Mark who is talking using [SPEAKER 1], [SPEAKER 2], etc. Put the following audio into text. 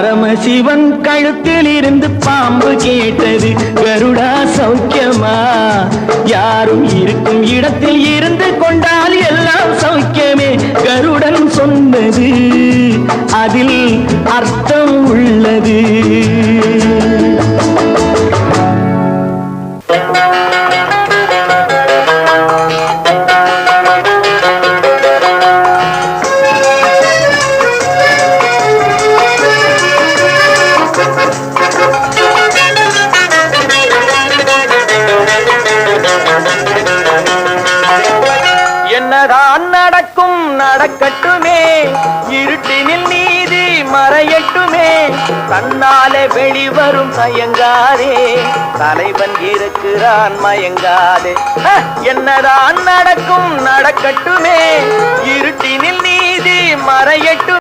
[SPEAKER 1] பரமசிவன் கழுத்தில் இருந்து பாம்பு கேட்டது, கருடா சௌக்கியமா? யாரும் இருக்கும் இடத்தில் இருந்து கொண்டால் எல்லாம் சௌக்கியமே. கருடன் சொன்னது அதில் அர்த்தம் உள்ளது. என்னதான் நடக்கும் நடக்கட்டுமே, இருட்டினில் நீதி மறையட்டுமே. தன்னாலே வெளிவரும் தயங்காதே, தலைவன் இருக்கிறான் மயங்காதே. என்னதான் நடக்கும் நடக்கட்டுமே, இருட்டினில் நீதி மறையட்டும்.